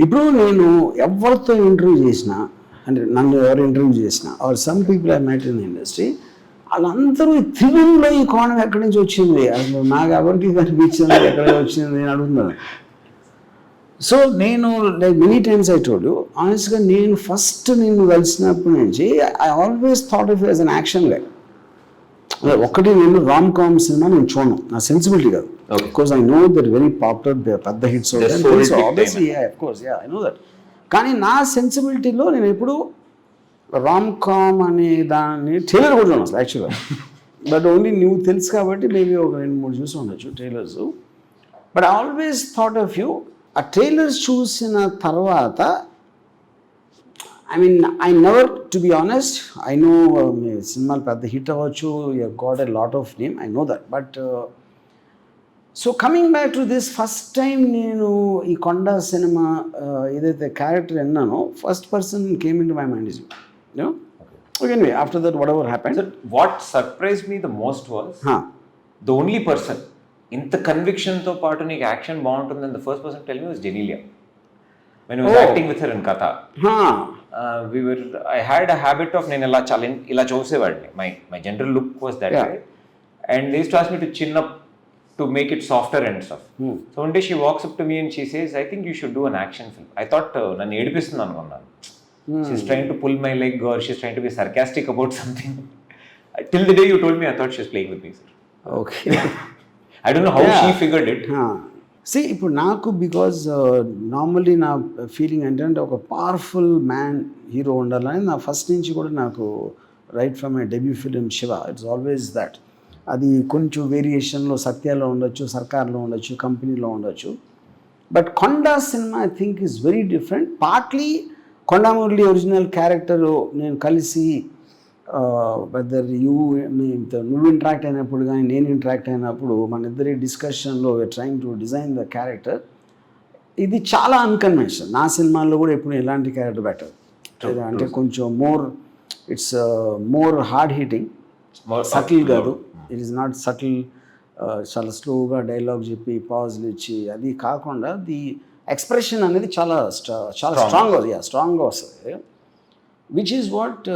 ఇప్పుడు నేను ఎవరితో ఇంటర్వ్యూ చేసినా అంటే నన్ను ఎవరు ఇంటర్వ్యూ చేసినా are some people I met in industry వాళ్ళందరూ త్రిగుణంలో ఈ కోణం ఎక్కడి నుంచి వచ్చింది అసలు నాకు ఎవరికి కనిపించింది ఎక్కడ వచ్చింది నేను అడుగుతున్నాను. సో నేను like many times I told you ఆనెస్ట్గా నేను ఫస్ట్ నిన్ను కలిసినప్పటి నుంచి I always thought of as an action guy. ఒకటి నేను రామ్ కామ్ సినిమా నేను చూడను, నా సెన్సిబిలిటీ కాదు. Because I know that very popular పెద్ద hits obviously of course I know that. కానీ నా సెన్సిబిలిటీలో నేను ఎప్పుడు రామ్ కామ్ అనే దాన్ని ట్రైలర్ కూడా చూడను అసలు యాక్చువల్గా. బట్ ఓన్లీ నువ్వు తెలుసు కాబట్టి మేబీ ఒక 2-3 చూసి ఉండొచ్చు trailers. But I always thought of you ఆ ట్రైలర్స్ చూసిన తర్వాత I mean, I never, to be honest, I know సినిమాలు పెద్ద హిట్ అవ్వచ్చు, you got a lot of name, I know that. But, so coming back to this, first time నేను ఈ Konda cinema ఏదైతే character విన్నానో first person came into my mind is you. You know? Okay, anyway, after that, whatever happened. So, what surprised me the most was, the only person, ఇంత కన్విక్షన్తో పాటు నీకు action బాగుంటుందని the first person to tell me was Genelia. When I was acting with her in Katha. I had a habit of నేను ఇలా చూసేవాడిని. My general look was that way. And they used to ask me to chin up to make it softer and stuff. So one day she walks up to me and she says, I think you should do an action film. I thought నన్ను ఏడిపిస్తుంది అనుకున్నాను. She's trying to pull my leg or she's trying to be sarcastic about something. Till the day you told me, I thought she was playing with me, sir. Okay. I don't know how she figured it. See, ఇప్పుడు నాకు because normally నా feeling ఏంటంటే ఒక powerful man hero ఉండాలని నా first నుంచి కూడా నాకు right from my debut film Shiva it's always that. అది కొంచెం వేరియేషన్లో సత్యాలో ఉండొచ్చు, సర్కార్లో ఉండొచ్చు, కంపెనీలో ఉండొచ్చు. But Konda cinema I think is very different. Partly Konda Murali original character నేను కలిసి వెదర్ నువ్వు ఇంటరాక్ట్ అయినప్పుడు కానీ నేను ఇంటరాక్ట్ అయినప్పుడు మన ఇద్దరి డిస్కషన్లో trying to design the character. ఇది చాలా అన్కన్వెన్షనల్. నా సినిమాల్లో కూడా ఎప్పుడు ఎలాంటి క్యారెక్టర్ బెటర్ అంటే కొంచెం it's more hard hitting, subtle కాదు. ఇట్ ఈస్ నాట్ సటిల్, చాలా స్లోగా డైలాగ్ చెప్పి పాజ్లు ఇచ్చి అది కాకుండా ది ఎక్స్ప్రెషన్ అనేది చాలా స్ట్రాంగ్గా వస్తుంది, విచ్ ఈజ్ వాట్.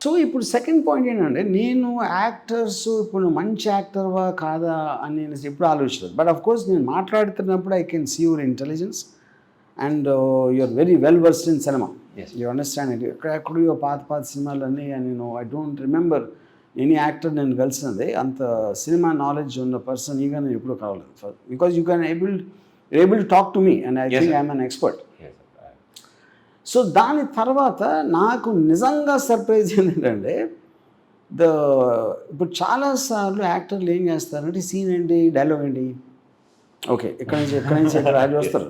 సో ఇప్పుడు సెకండ్ పాయింట్ ఏంటంటే నేను యాక్టర్స్ ఇప్పుడు మంచి యాక్టర్వా కాదా అని నేను ఎప్పుడు ఆలోచించలేదు. బట్ ఆఫ్ కోర్స్ నేను మాట్లాడుతున్నప్పుడు I can see your intelligence and you're very well versed in cinema. You understand it. ఎక్కడెక్కడో పాత సినిమాలన్నీ నేను I don't remember any actor నేను కలిసినది అంత సినిమా నాలెడ్జ్ ఉన్న పర్సన్ ఈగా నేను ఎప్పుడు కావలేదు. Because you can able to talk to me and I think I'm an expert. So దాని తర్వాత నాకు నిజంగా సర్ప్రైజ్ ఏంటంటే ఇప్పుడు చాలాసార్లు యాక్టర్లు ఏం చేస్తారంటే సీన్ ఏంటి, డైలాగ్ ఏంటి, ఓకే ఎక్కడి నుంచి రాజు వస్తారు.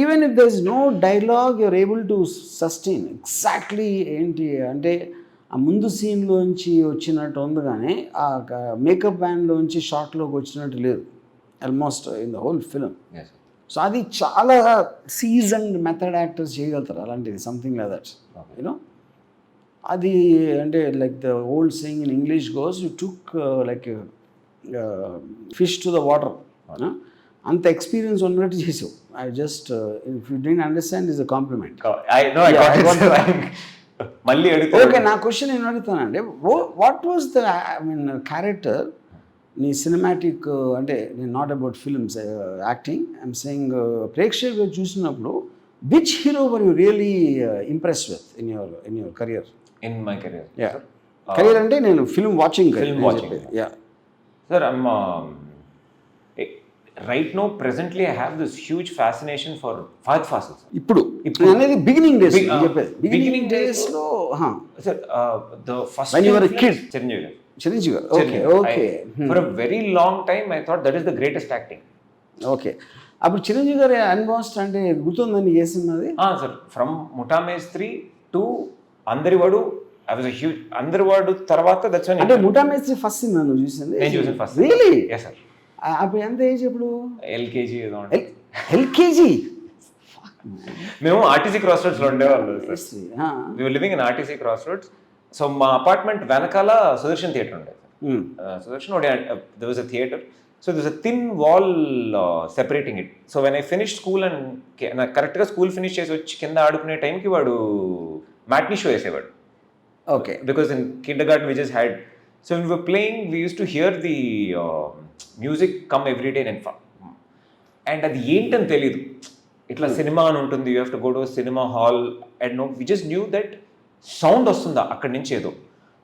Even if there is no dialogue you're able to sustain exactly ఏంటి అంటే ఆ ముందు సీన్లోంచి వచ్చినట్టు ఉంది కానీ ఆ మేకప్ బ్యాన్లోంచి షార్ట్లోకి వచ్చినట్టు లేదు almost in the whole film. So అది చాలా సీజన్డ్ మెథడ్ యాక్టర్స్ చేయగలుగుతారు అలాంటిది, సంథింగ్ లైక్ దట్ యూనో. అది అంటే like the old saying in English goes you took like fish to the water. అంత ఎక్స్పీరియన్స్ ఉన్నట్టు చేసావు. I just if you didn't understand is a compliment. మళ్ళీ okay, నా question నేను అడుగుతానండి, what was the I mean character నీ cinematic అంటే నేను not about films acting I'm saying ప్రేక్షకులు చూసినప్పుడు which hero were you really impressed with in your career? In my career, career అంటే నేను film watching sir. I'm right now presently I have this huge fascination for Fahadh Faasil. ఇప్పుడు అనేది beginning days చెప్పేది. Beginning డేస్లో sir the first when you were a kid, Chiranjeevi. Okay. For a very long time I thought that is the greatest acting. Okay. అప్పుడు చిరంజీవి గారి అన్బాస్ట్ అంటే గుర్తుందండి ఏ సినిమాది? Sir from Muthamestri to Andarivaadu I was a huge Andarivaadu తర్వాత that's when అంటే Muta Mestri first cinema నువ్వు చూసింది? నేను చూసాను ఫస్ట్. రియల్లీ? yes sir. అప్పుడు ఎంత ఏజ్? ఎప్పుడు ఎల్కేజీ ఏదో ఎల్కేజీ. మేము ఆర్టీసీ క్రాస్ రోడ్స్లో ఉండేవాళ్ళు. we were living in RTC cross roads. So మా అపార్ట్మెంట్ వెనకాల సుదర్శన్ థియేటర్ ఉండేది. Sudarshan there was a theatre. So this a thin wall separating it. So when I finish school and నాకు కరెక్ట్గా school finish చేసి వచ్చి కింద ఆడుకునే టైంకి వాడు మ్యాట్నీ షో వేసేవాడు. Okay. Because in kindergarten we just had, so when we were playing we used to hear the music come every day and అది ఏంటని తెలీదు. ఇట్లా సినిమా అని ఉంటుంది, you have to go to cinema hall and now we just knew that sound వస్తుందా అక్కడి నుంచి ఏదో.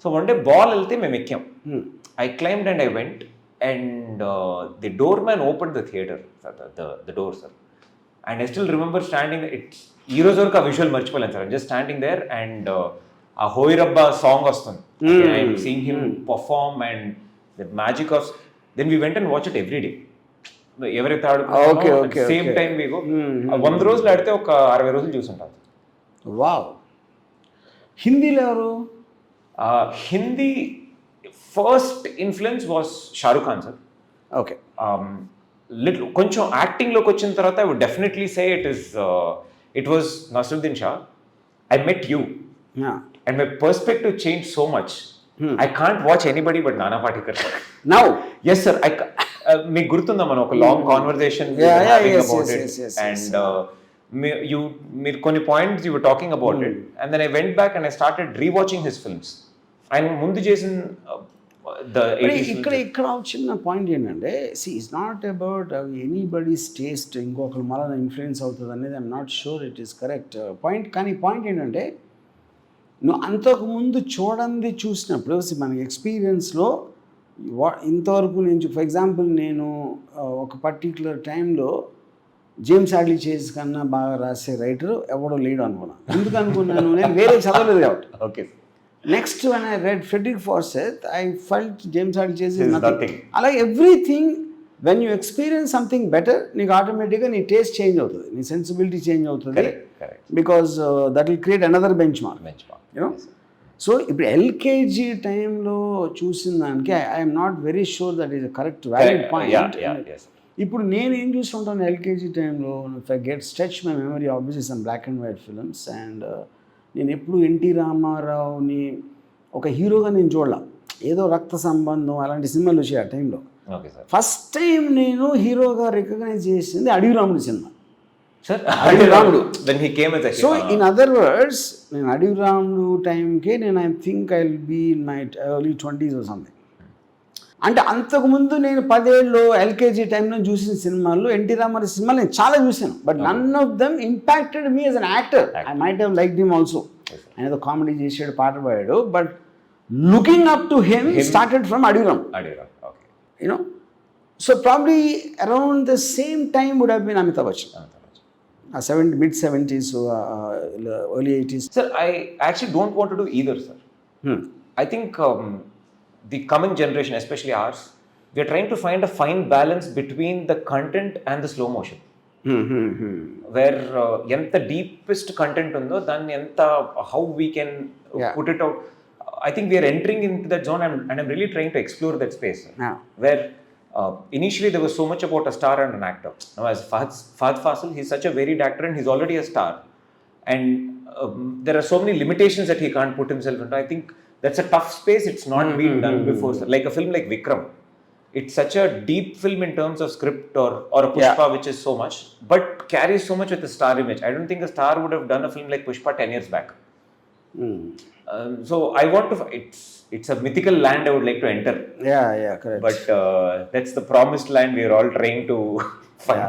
సో వన్ డే బాల్ వెళ్తే మేము ఎక్కాం. I climbed and I went and the door man open the theatre, the door sir. And I still remember standing, it's ఈ రోజు వరకు ఆ విజువల్ మర్చిపోలేను sir. Just standing there and ఆ హోయిరబ్బా సాంగ్ వస్తుంది. I'm seeing him perform and the magic of, then we went and watch it every day. ఎవరైతే ఆడుకుంటారో సేమ్ టైం మీకు 100 రోజులు ఆడితే ఒక 60 రోజులు చూసుంటారు. వావ్. హిందీలో ఎవరు? Hindi first influence was Shahrukh Khan sir. Okay. Little కొంచెం యాక్టింగ్లోకి వచ్చిన తర్వాత I would definitely say it was Naseeruddin Shah. I met you and my perspective changed so much. I can't watch anybody but Nana Patekar. Now? Yes sir. మీకు గుర్తుందా మనం ఒక long conversation having about it, and మీరు కొన్ని points you were talking about it, and then I went back and I started rewatching his films. ఆయన ముందు చేసిన ఇక్కడ చిన్న పాయింట్ ఏంటంటే, see it's not about anybody's taste ఇంకొకరు మళ్ళీ ఇన్ఫ్లుయెన్స్ అవుతుంది అనేది I'm not sure it is correct point. కానీ పాయింట్ ఏంటంటే, నువ్వు అంతకుముందు చూడండి చూసినప్పుడు మనకి ఎక్స్పీరియన్స్లో ఇంతవరకు నేను ఫర్ ఎగ్జాంపుల్ నేను ఒక పర్టిక్యులర్ టైంలో జేమ్స్ హ్యాడ్లీ చేజ్ కన్నా బాగా రాసే రైటర్ ఎవడో లేడు అనుకున్నాను. ఎందుకు అనుకున్నాను, నేను వేరే చదవలేదు కాబట్టి. Okay. Next when I read Frederick Forsyth I felt James Hadley Chase is nothing. అలాగే everything when you experience something better, నీకు ఆటోమేటిక్గా నీ టేస్ట్ చేంజ్ అవుతుంది, నీ సెన్సిబిలిటీ చేంజ్ అవుతుంది. Because that will create another benchmark, you know. So ఇప్పుడు LKG టైంలో చూసిన దానికి I'm not very sure that is a correct valid point. ఇప్పుడు నేను ఏం చూస్తుంటాను ఎల్కేజీ టైంలో, if I get stretch my memory obviously some black and white films, అండ్ నేను ఎప్పుడు ఎన్టీ రామారావుని ఒక హీరోగా నేను చూడలా, ఏదో రక్త సంబంధం అలాంటి సినిమాలు వచ్చాయి ఆ టైంలో. ఫస్ట్ టైం నేను హీరోగా రికగ్నైజ్ చేసింది అడవి రాముడు సినిమా. అడవి రాముడు. సో ఇన్ అదర్ వర్డ్స్, నేను అడవి రాముడు టైంకే నేను I think I will be in my early 20s or something. అంటే అంతకుముందు నేను 10 ఏళ్ళు ఎల్కేజీ టైంలో చూసిన సినిమాల్లో ఎన్టీ రామారావు సినిమాలు నేను చాలా చూశాను, but none of them impacted me as an actor. I might have liked him also. ఆయన ఏదో కామెడీ చేసాడు, పాట పాడాడు, but looking up to him started from Adavi Ram. You know, so probably around the same time would have been Amitabh Bachchan. Mid-70s, early 80s. Sir, I actually don't want to do either, sir. I think the coming generation, especially ours, we are trying to find a fine balance between the content and the slow motion. Where enta deepest content undo, then enta how we can put it out. I think we are entering into that zone, and I'm really trying to explore that space. Where initially there was so much about a star and an actor. Now as Fahad Fasil, he's such a varied actor and he's already a star, and there are so many limitations that he can't put himself into. I think that's a tough space. It's not been done before. So like a film like Vikram, it's such a deep film in terms of script, or a Pushpa, which is so much, but carries so much with the star image. I don't think a star would have done a film like Pushpa 10 years back. So I want to, it's a mythical land I would like to enter. Yeah, correct. But that's the promised land we are all trying to find.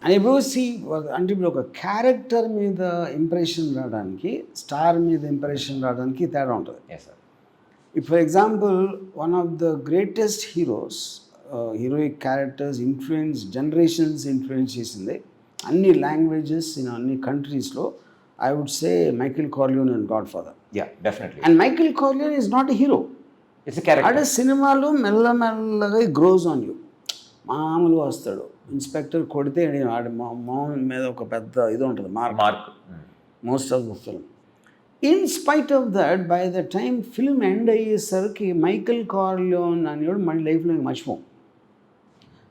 And ఇప్పుడు అంటే ఇప్పుడు ఒక character మీద impression రావడానికి, star మీద impression రావడానికి తేడా ఉంటుంది. Yes sir. If for example one of the greatest heroes, heroic characters influence generations, influence చేసింది అన్ని లాంగ్వేజెస్ ఇన్ అన్ని కంట్రీస్లో, I would say Michael Corleone and Godfather. Yeah, definitely. And Michael Corleone is not a hero. It's a character. అదే సినిమాలో మెల్లమెల్లగా గ్రోజ్ on you. మామూలుగా వస్తాడు, inspector కొడితే ఆడి మామూలు మీద ఒక పెద్ద ఇది ఉంటుంది, mark most of the film. In spite of that, by the time film end అయ్యేసరికి మైకల్ కార్లియోన్ అనేవాడు మళ్ళీ లైఫ్లో మర్చిపోం.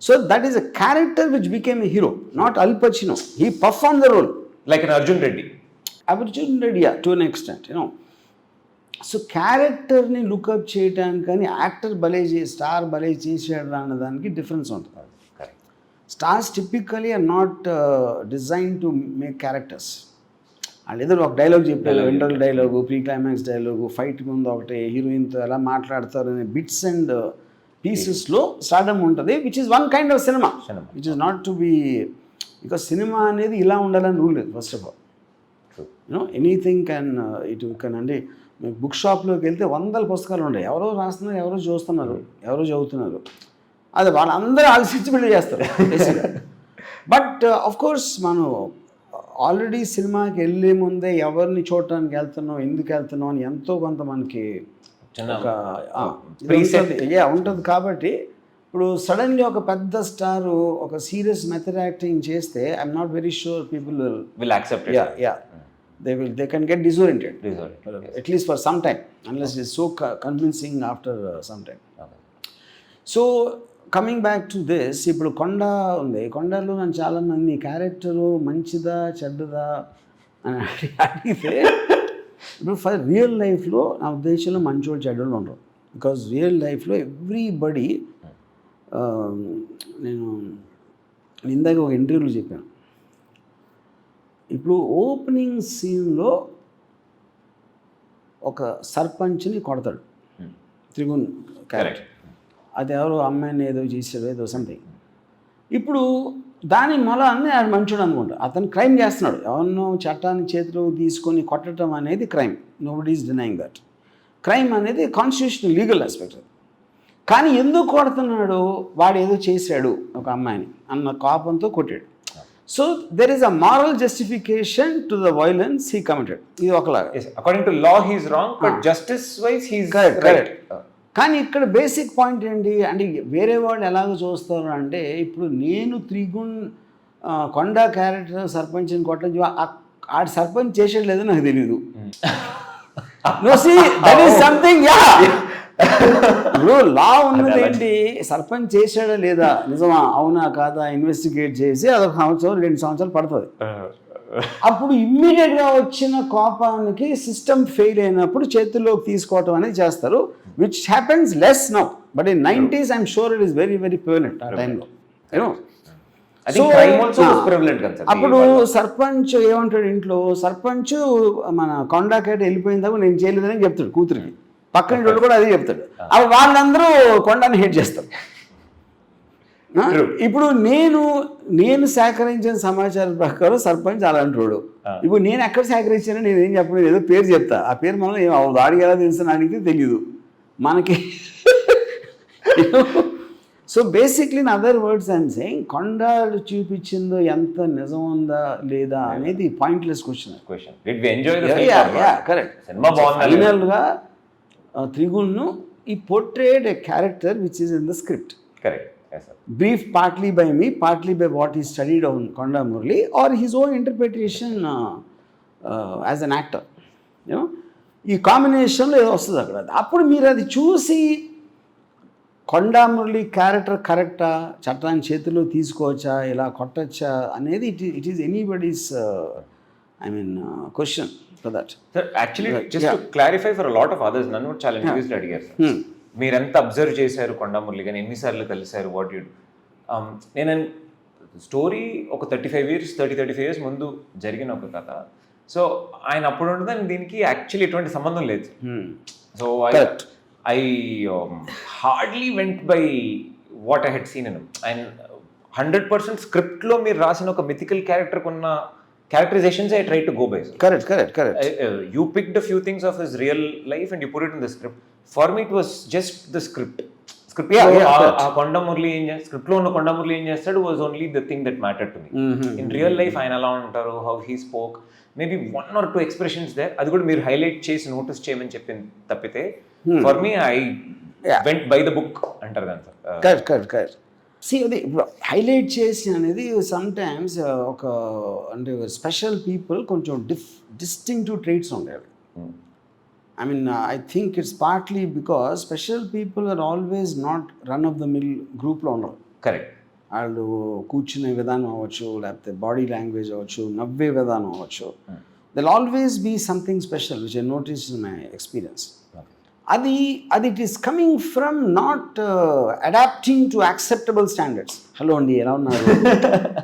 So that is a character which became a hero, not Al Pacino. He perform the role like an Arjun Reddy. Yeah, to an extent, you know. So క్యారెక్టర్ని look up చేయటానికి కానీ actor star భలే చేసాడు అన్నదానికి డిఫరెన్స్ ఉంటుంది. Stars typically are not design to make characters. వాళ్ళు ఏదో ఒక డైలాగ్ చెప్పారు, interval dialogue, pre climax dialogue, fight ముందు ఒకటి, హీరోయిన్తో ఎలా మాట్లాడతారు అనే బిట్స్ అండ్ పీసెస్లో స్టార్డమ్ ఉంటుంది, which is one kind of cinema, which is not to be, because cinema అనేది ఇలా ఉండాలని రూల్ లేదు. First of all you know anything can అంటే బుక్ షాప్లోకి వెళ్తే వందల పుస్తకాలు ఉన్నాయి, ఎవరో రాస్తున్నారు, ఎవరో చూస్తున్నారు, ఎవరో చదువుతున్నారు, అది వాళ్ళందరూ ఆలోచించి బిల్డ్ చేస్తారు బట్ ఆఫ్ కోర్స్ మనం ఆల్రెడీ సినిమాకి వెళ్ళే ముందే ఎవరిని చూడటానికి వెళ్తున్నాం, ఎందుకు వెళ్తున్నాం అని ఎంతో కొంత మనకి ఉంటుంది. కాబట్టి ఇప్పుడు సడన్లీ ఒక పెద్ద స్టార్ ఒక సీరియస్ మెథడ్ యాక్టింగ్ చేస్తే I'm not very sure people will accept it. they can get disoriented at least for some time, unless it's so convincing after some time. So coming back to this, ఇప్పుడు కొండా ఉంది, కొండలో నన్ను చాలామంది character మంచిదా చెడ్డదా అని అడిగితే ఇప్పుడు ఫర్ రియల్ లైఫ్లో నా ఉద్దేశంలో మంచోళ్ళు చెడ్డలు ఉండరు. బికాజ్ రియల్ లైఫ్లో ఎవ్రీబడి, నేను ఇందాక ఒక ఇంటర్వ్యూలో చెప్పాను, ఇప్పుడు ఓపెనింగ్ సీన్లో ఒక సర్పంచ్ని కొడతాడు త్రిగుణ్ క్యారెక్టర్, అది ఎవరో అమ్మాయిని ఏదో చేసాడు, ఏదో సంథింగ్. ఇప్పుడు దాని అన్నీ ఆయన మంచోడు అనుకుంటా, అతను క్రైమ్ చేస్తున్నాడు, ఎవరినో చట్టాన్ని చేతిలో తీసుకొని కొట్టడం అనేది crime, nobody is denying that. Crime అనేది కాన్స్టిట్యూషనల్ లీగల్ ఆస్పెక్ట్. కానీ ఎందుకు కొడుతున్నాడు, వాడు ఏదో చేశాడు ఒక అమ్మాయిని అన్న కోపంతో కొట్టాడు. So there is a moral justification to the violence he committed. ఇది ఒకలాగా according to law he is wrong, but justice wise he is correct. కానీ ఇక్కడ బేసిక్ పాయింట్ ఏంటి అంటే, వేరే వాళ్ళు ఎలాగ చూస్తారు అంటే, ఇప్పుడు నేను త్రిగుణ్ కొండా క్యారెక్టర్ సర్పంచ్ని కొట్టడం, ఆడు సర్పంచ్ చేసేది లేదో నాకు తెలీదు. No see that is something. ఇప్పుడు లా ఉన్నది ఏంటి, సర్పంచ్ చేసాడా లేదా, నిజమా అవునా కాదా ఇన్వెస్టిగేట్ చేసి అదొక సంవత్సరం 2 సంవత్సరాలు పడుతుంది. అప్పుడు ఇమ్మీడియట్గా వచ్చిన కోపానికి సిస్టమ్ ఫెయిల్ అయినప్పుడు చేతుల్లోకి తీసుకోవటం అనేది చేస్తారు, which happens less now, but in 90s I'm sure it is very very prevalent ఆ టైంలో. అప్పుడు సర్పంచ్ ఏమంటాడు ఇంట్లో, సర్పంచ్ మన కొండాకేట వెళ్ళిపోయిందాక నేను చేయలేదని చెప్తాడు కూతురికి, పక్కన వాళ్ళు కూడా అదే చెప్తాడు. అప్పుడు వాళ్ళందరూ కొండాన్ని హేట్ చేస్తారు. ఇప్పుడు నేను సేకరించిన సమాచారం ప్రకారం సర్పంచ్ అలాంటి వాడు. ఇప్పుడు నేను ఎక్కడ సేకరించానో నేను ఏం చెప్పను, ఏదో పేరు చెప్తా, ఆ పేరు మనం వాడికి ఎలా తెలుసు అడిగితే తెలియదు మనకి. So basically in other words I'm saying, కొండాలు చూపించిందో ఎంత నిజం ఉందా లేదా అనేది పాయింట్లెస్ క్వశ్చన్. కరెక్ట్. ఫైనల్గా త్రిగుణ్ను ఈ portrayed a character which is in the script. Correct. Briefed partly by me, partly by what he studied on Kondaa Murli, or his own interpretation as an actor. You know, ఈ కాంబినేషన్లో ఏదో వస్తుంది అక్కడ. అప్పుడు మీరు అది చూసి కొండా మురళి క్యారెక్టర్ కరెక్టా, చట్టాన్ని చేతిలో తీసుకోవచ్చా, ఇలా కొట్టచ్చా అనేది it is anybody's question for that. Sir actually just to clarify for lot of others, నన్ను చాలా ఇంటర్వ్యూస్లో అడిగారు సార్, మీరు ఎంత అబ్జర్వ్ చేశారు కొండా మురళి గారిని, ఎన్నిసార్లు కలిశారు, వాట్ యూ. నేను స్టోరీ ఒక 35 years ముందు జరిగిన ఒక కథ. సో ఆయన అప్పుడు ఉండదని దీనికి యాక్చువల్లీ ఎటువంటి సంబంధం లేదు. So I hardly went by what I had seen in. And 100% స్క్రిప్ట్లో మీరు రాసిన ఒక మిథికల్ క్యారెక్టర్కి ఉన్న characterizations I tried to go by. Correct. You picked a few things of his real life and you put it in the script. For me it was just the script. Kondaa Murli script lo unna Kondaa Murli em chestadu was only the thing that mattered to me. In real life ఆయన ఎలా ఉంటారు, how he spoke, maybe 1 or 2 expressions there, అది కూడా మీరు highlight చేసి notice చేయమని చెప్పింది తప్పితే, for me I went by the book అంటారు దాని సార్. Correct. అది ఇప్పుడు హైలైట్ చేసి అనేది సమ్టైమ్స్ ఒక అంటే స్పెషల్ పీపుల్ కొంచెం డిస్టింక్టివ్ ట్రేట్స్ ఉండేవి. I mean I think it's partly because special people are always not run of the mill గ్రూప్లో ఉండరు. కరెక్ట్. వాళ్ళు కూర్చునే విధానం అవ్వచ్చు, లేకపోతే బాడీ లాంగ్వేజ్ అవ్వచ్చు, నవ్వే విధానం అవ్వచ్చు, there'll always be something special which I noticed in my experience. అది it is coming from not adapting to acceptable standards. Hello అండి ఎలా ఉన్నారు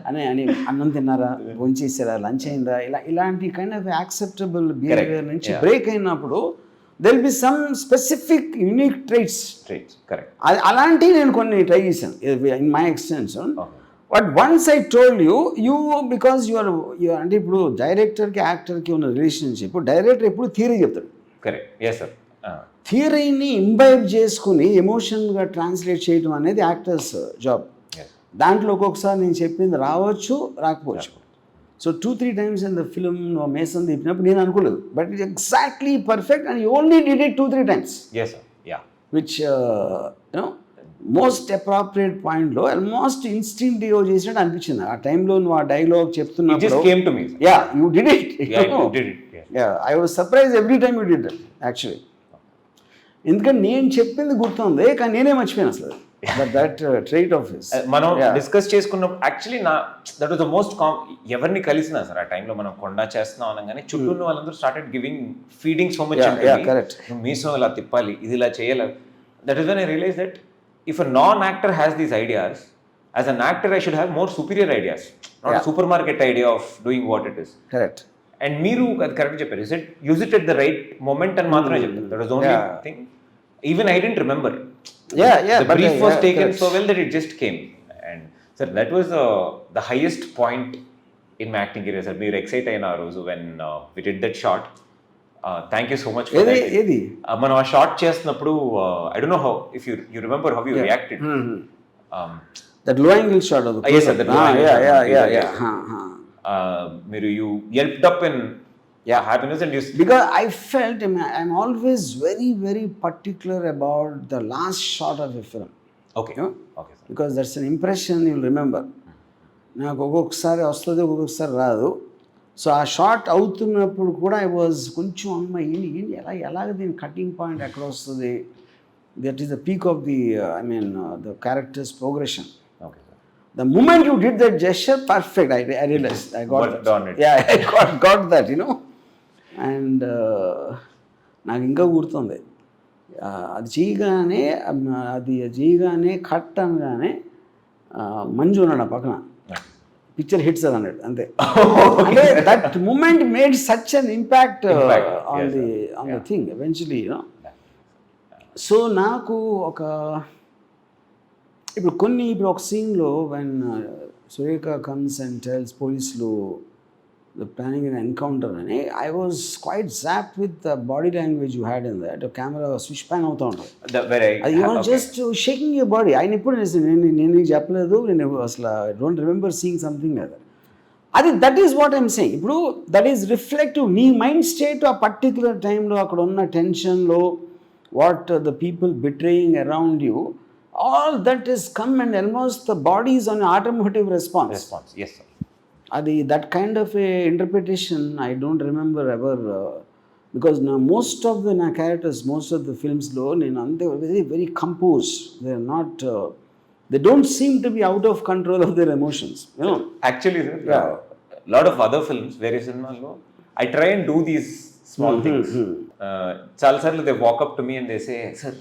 అని అన్నం తిన్నారా, భోంచేసారా, లంచ్ అయిందా, ఇలాంటి కైండ్ ఆఫ్ యాక్సెప్టబుల్ బిహేవియర్ నుంచి బ్రేక్ అయినప్పుడు there will be some specific unique traits. Correct. అలాంటివి నేను కొన్ని ట్రై చేశాను in my extension. But once I told you because you're అంటే ఇప్పుడు డైరెక్టర్కి యాక్టర్కి ఉన్న రిలేషన్షిప్, డైరెక్టర్ ఎప్పుడు థియరీ చెప్తాడు. కరెక్ట్. Yes sir. థియరీని ఇంబైబ్ చేసుకుని ఎమోషన్గా ట్రాన్స్లేట్ చేయడం అనేది యాక్టర్స్ జాబ్. దాంట్లో ఒక్కొక్కసారి నేను చెప్పింది రావచ్చు, రాకపోవచ్చు. So 2-3 times in the film మేసన్ తిప్పినప్పుడు నేను అనుకోలేదు, but it exactly perfect and you only did it 2-3 times. Which you know most appropriate పాయింట్లో ఆల్మోస్ట్ ఇన్స్టింక్టివ్ చేసినట్టు అనిపించింది. ఆ టైంలో నువ్వు ఆ డైలాగ్ చెప్తున్నప్పుడు you did it. I was surprise every time you did it actually. ఎందుకంటే నేను చెప్పింది గుర్తుంది కానీ నేనే మర్చిపోయాను అసలు. దట్ ట్రైట్ ఆఫ్ హిస్ మనం డిస్కస్ చేసుకున్నప్పుడు actually that was the most ఎవరిని కలిసినా సార్ ఆ టైంలో మనం కొండా చేస్తున్నాం అనగానే చుట్టూ ఉన్న వాళ్ళందరూ started giving feeding so much. Correct. మీసో ఇలా తిప్పాలి, ఇది ఇలా చేయాలి. That is when I realise that if a non actor has these ideas, as an actor I should have more superior ideas, not supermarket idea of doing what it is. Correct. And మీరు అది correct చెప్పారు. Use it at the right moment అని మాత్రమే చెప్తారు. That was only thing. Even I didn't remember. The brief was taken so well that it just came. And sir, that was the highest point in my acting career. Sir, we were excited in our rozu when we did that shot. Thank you so much for that. మనం ఆ shot చేస్తున్నప్పుడు I don't know how, if you remember how you reacted. That low angle shot of the yes sir, that low angle. You yelped up in happiness and because I felt I'm always very, very particular about the last shot of a film. Okay. You know? Okay sir. Because that's an impression you'll remember. నాకు ఒక్కొక్కసారి వస్తుంది, ఒక్కొక్కసారి రాదు. So ఆ short అవుతున్నప్పుడు కూడా I was కొంచెం అమ్మ ఏంటి ఎలాగ దీని కటింగ్ పాయింట్ ఎక్కడ వస్తుంది, that is the peak of the the characters progression. The moment you did that gesture, perfect. I realized. I got that. On it. Yeah, I got that, you know. And నాకు ఇంకా గుర్తుంది అది చేయగానే cut అనగానే మంజు ఉన్నాడు పక్కన, picture hits అది అన్నాడు అంతే. అంటే that moment made such an impact on the thing eventually, you know. So నాకు ఇప్పుడు ఒక సీన్లో when Surekha comes and tells పోలీసులు ద ప్లానింగ్ అండ్ ఎన్కౌంటర్ అని, I was quite zapped with the body language you had in that. Camera switch pan అవుతూ ఉంటుంది, అది you are just shaking your body. ఆయన ఎప్పుడు నేను నీకు చెప్పలేదు, నేను అసలు don't remember seeing something like అది. That is what I'm saying. ఇప్పుడు దట్ ఈస్ రిఫ్లెక్టివ్. నీ మైండ్ స్టేట్ ఆ పర్టిక్యులర్ టైంలో అక్కడ ఉన్న టెన్షన్లో, what the people betraying around you, all that is come and almost the body is on automotive response. Yes sir. Adi that kind of a interpretation I don't remember ever, because now most of the characters, most of the films lo nenu ante very, very composed. They are not they don't seem to be out of control of their emotions, you know. Actually sir, lot of other films, various cinemas lo I try and do these small things. Chaal sarlu they walk up to me and they say, sir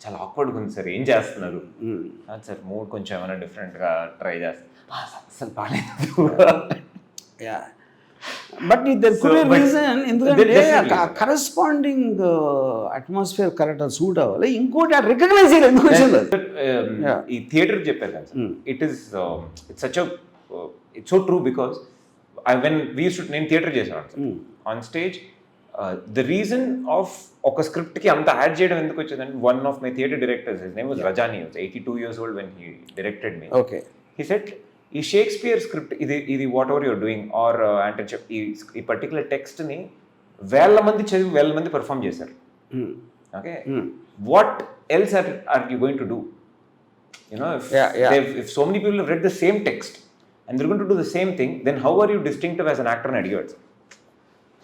చాలా ఆక్వర్డ్గా ఉంది sir, ఏం చేస్తున్నారు sir, mood కొంచెం ఏమైనా డిఫరెంట్గా try చేస్తారు, అసలు బాగాలేదు. But there could be reason, ఎందుకంటే కరెస్పాండింగ్ అట్మాస్ఫియర్ కరెక్ట్ సూట్ అవ్వాలి. ఇంకోటి రికగ్నైజ్ చేయాలి ఎందుకు వచ్చింది. ఈ థియేటర్ చెప్పారు కదా sir, it's such it's so true. Because నేను థియేటర్ చేశాను on stage. The reason of ఒక స్క్రిప్ట్కి అంత యాడ్ చేయడం ఎందుకు వచ్చిందంటే, one of my theatre directors, his name was Rajani, was 82 years old when he directed me. Okay. He said, ఈ Shakespeare script ఇది whatever you're doing or అంటే ఈ particular టెక్స్ట్ని 1000 మంది చదివి 1000 మంది పర్ఫామ్ చేశారు. Okay, what else are you going to do? You know, if so many people have read the same text and they're going to do the same thing, then how are you distinctive as an actor and adhere?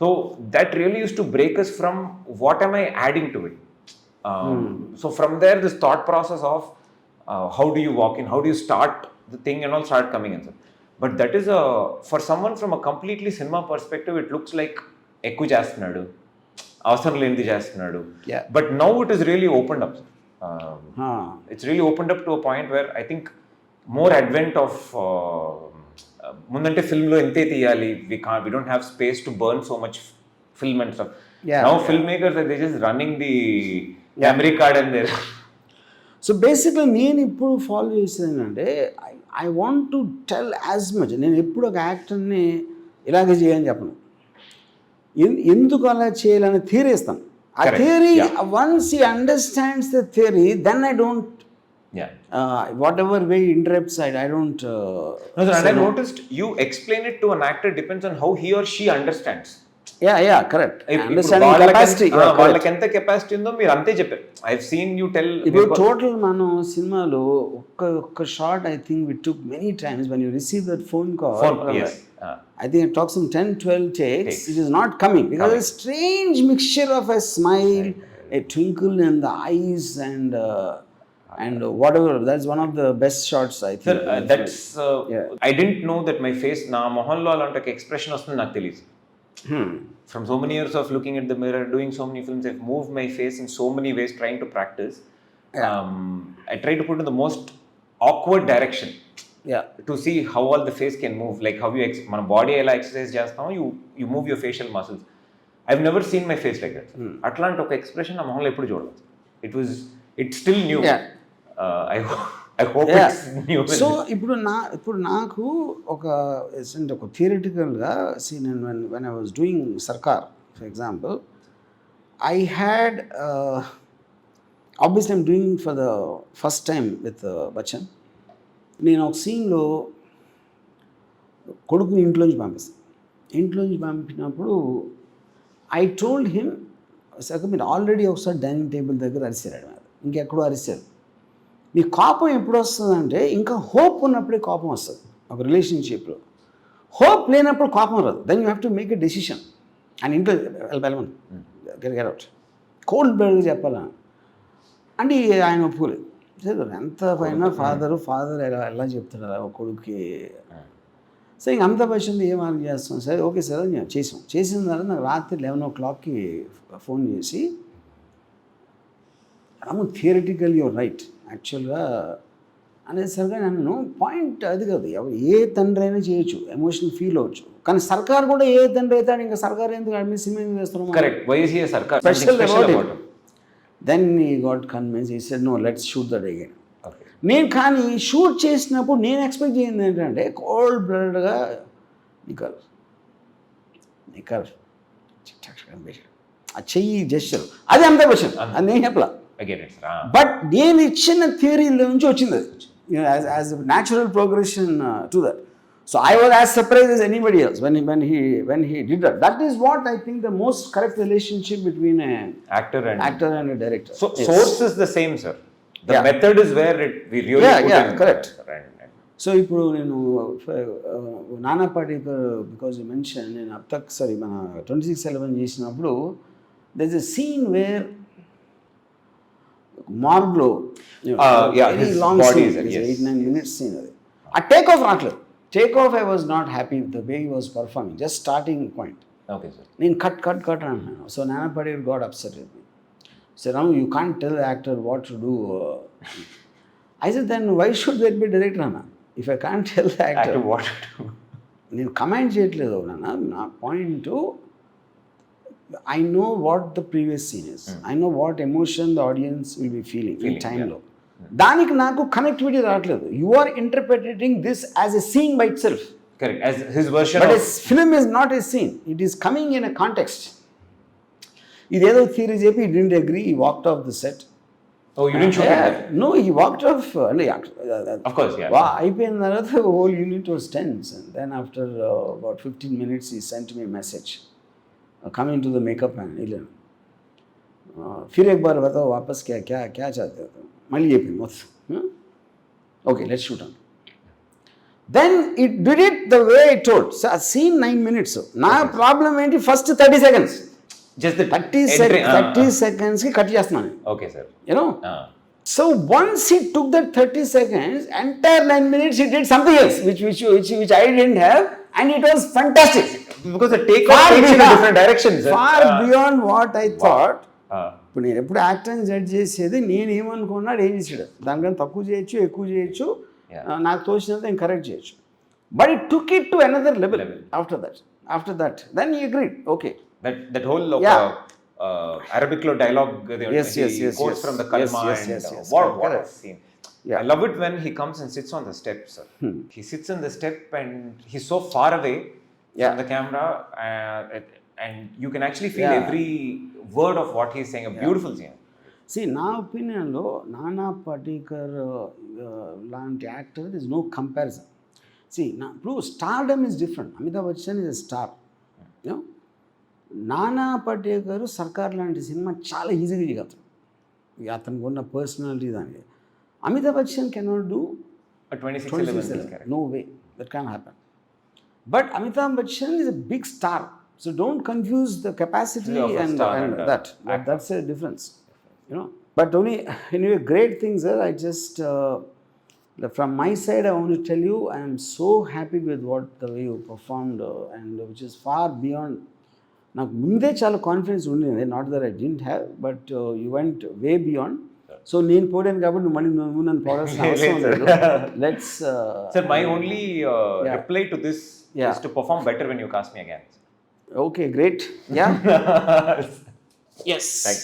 So that really used to break us from what am I adding to it. So from there, this thought process of how do you walk in, how do you start the thing and all start coming in. But that is for someone from a completely cinema perspective it looks like ఎక్కువ చేస్తున్నాడు, అవసరం లేనిది చేస్తున్నాడు. Yeah. But now it is really opened up. It's really opened up to a point where I think more advent of ముందంటే film లో ఎంతే తీయాలి, we don't have space to burn so much film and stuff. Now filmmakers are they just running the memory card and there. So basically నేను ఇప్పుడు follow చేసేది అంటే I want to tell as much. నేను ఎప్పుడు ఒక యాక్టర్ని ఇలాగే చేయని చెప్పను, ఎందుకు అలా చేయాలని థియరీ ఇస్తాను. ఆ theory once he understands the theory then I don't whatever way he interrupts, I don't no, sir, and I noticed you explain it to an actor depends on how he or she understands. Yeah, correct. Understanding capacity. వాళ్ళకి ఎంత capacity ఉందో మీరు అంతే చెప్పారు. I have seen you tell. ఇప్పుడు total మనం సినిమాలో ఒక్క shot I think we took many times when you receive that phone call. I think it talks some 10-12 takes. It is not coming because a strange mixture of a smile, a twinkle in the eyes, and whatever. That's one of the best shots I think. Sir, that's I didn't know that my face na mohanlo alante expression వస్తుంది నాకు తెలియదు. From so many years of looking at the mirror, doing so many films, I've moved my face in so many ways trying to practice. I try to put in the most awkward direction. To see how all the face can move, like how you మన body ఎలా exercise చేస్తామో you move your facial muscles. I've never seen my face like that. అట్లాంటి ఒక expression నా మొహంలో ఎప్పుడు చూడలేదు. It's still new. I hope it's new. So ఇప్పుడు నాకు ఒక థియరిటికల్గా when I was doing సర్కార్ for example, I had obviously I'm doing for the first time with Bachchan. నేను ఒక సీన్లో కొడుకుని ఇంట్లోంచి పంపినప్పుడు ఐ టోల్డ్ హిమ్, సార్ మీరు ఆల్రెడీ ఒకసారి డైనింగ్ టేబుల్ దగ్గర అరిసారు, ఇంకెక్కడో అరిసారు. మీ కోపం ఎప్పుడు వస్తుందంటే ఇంకా హోప్ ఉన్నప్పుడే కోపం వస్తుంది. ఒక రిలేషన్షిప్లో హోప్ లేనప్పుడు కోపం రాదు. Then you have to make a decision. And ఇంట్లో వెళ్ళమని గెట్ అవుట్ కోల్డ్ బ్లడ్గా చెప్పాలా అంటే ఆయన ఒప్పుకోలేదు. సరే ఎంత పైన ఫాదర్ ఎలా చెప్తాడు అలా ఒక కొడుకుకి. సరే ఇంక అంత పక్షంలో ఏం ఆర్గ్యూ చేస్తాం. సరే ఓకే సార్ అని చేసిన తర్వాత నాకు రాత్రి 11 o'clockకి ఫోన్ చేసి, రాము థియరిటికల్ యువర్ రైట్ యాక్చువల్గా అనేసరిగా నన్ను పాయింట్ అది కాదు, ఏ తండ్రి అయినా చేయొచ్చు, ఎమోషనల్ ఫీల్ అవ్వచ్చు, కానీ సర్కార్ కూడా ఏ తండ్రి అవుతాడు, ఇంకా సర్కార్ ఎందుకు అడ్మిట్ సినిమా ఎందుకు చేస్తున్నాం special. Then he got convinced. He said, no, let's shoot that again. నేను కానీ షూట్ చేసినప్పుడు నేను ఎక్స్పెక్ట్ చేయింది ఏంటంటే కోల్డ్ బ్లడ్గా నికల్ ఆ చెయ్యి జెస్చర్ అది అంత క్వశ్చన్, అది నేను చెప్పలా. బట్ నేను ఇచ్చిన థియరీలో నుంచి వచ్చింది అది, as natural progression to that. So I was as surprised as anybody else when he did that. That is what I think the most correct relationship between an actor and a director. So yes. Source is the same, sir. The method is where we really put in. Correct. So ఇప్పుడు నేను నానా Patekar because you mention, నేను అబ్ తక్ మన 26/11 చేసినప్పుడు there is a scene where మార్గ్లో very long scene, 8-9 minutes scene అది. ఆ టేక్ ఆఫ్ రావట్లేదు. Take-off, I was not happy with the way he was performing, just starting point. Okay, sir. Then cut anna. So Nana Patel got upset with me. Said, Ramu, you can't tell the actor what to do. I said, then why should there be director, Anna? If I can't tell the actor what to do. నేను comment చేయట్లేదు నాన్న. నా point, I know what the previous scene is. I know what emotion the audience will be feeling in time-లో. దానికి నాకు connectivity రావట్లేదు. You are interpretating this as a scene by itself. Correct, as his version. But his film is not a scene, it is coming in a context. ఇదేదో theory చెప్పి he didn't agree, he walked off the set. Oh, you didn't shoot it? No, he walked off. Of course, yeah. అయిపోయిన తర్వాత the whole unit was tense, and then after about 15 minutes he sent me a message coming to the makeup and फिर एक बार बताओ वापस क्या चाहते हो. మళ్ళీ చెప్పింది మొత్తం. Okay let's shoot on. Then it did it the way I told. Scene 9 minutes. నా ప్రాబ్లం ఏంటి, ఫస్ట్ 30 seconds, జస్ట్ 30 seconds కి కట్ చేస్తున్నాను. Okay sir. You know So once he took that 30 seconds, entire 9 minutes he did something else, which I didn't have, and it was fantastic. Because the takeoff takes in a different direction, sir. Far beyond what I thought. Uh, ఇప్పుడు నేను ఎప్పుడు యాక్టర్ని judge చేసేది నేను ఏమనుకున్నాడు ఏం చేసాడు, దానికన్నా తక్కువ చేయొచ్చు ఎక్కువ చేయొచ్చు, నాకు తోచినంత నేను కరెక్ట్ చేయొచ్చు. But it took it to another level after that then he agreed okay. that whole Arabic lo dialogue, Yes. quotes from the kalma, what a scene. Yeah. I love it when he comes and sits on the step, sir. He sits on the step and he's so far away from the camera, and you can actually feel every word of what he's saying. A beautiful scene. See, నా ఒపీనియన్లో నానా పటేకర్ లాంటి actor is no comparison. ఇప్పుడు stardom is different. Amitabh Bachchan is a star. నానా పటేకర్ సర్కార్ లాంటి cinema చాలా ఈజీగా చేయగలుగుతాడు, అతనికి ఉన్న పర్సనాలిటీ దానికి. Amitabh Bachchan cannot do A 26/11 character. No way, that can't happen. But Amitabh Bachchan is a big star, so don't confuse the capacity and that. That's a difference, you know. But only anyway, great things, sir. I just from my side, I want to tell you, I am so happy with the way you performed, and which is far beyond. నాకు ముందే చాలా confidence ఉండేది, not that I didn't have, but you went way beyond. So నేను పోయాను కాబట్టి మళ్ళీ నువ్వు నన్ను పోవాల్సిన అవసరం లేదు. Let's Sir, my only reply to this is to perform better when you cast me again. Okay, great. Yeah. Yes. Thank you.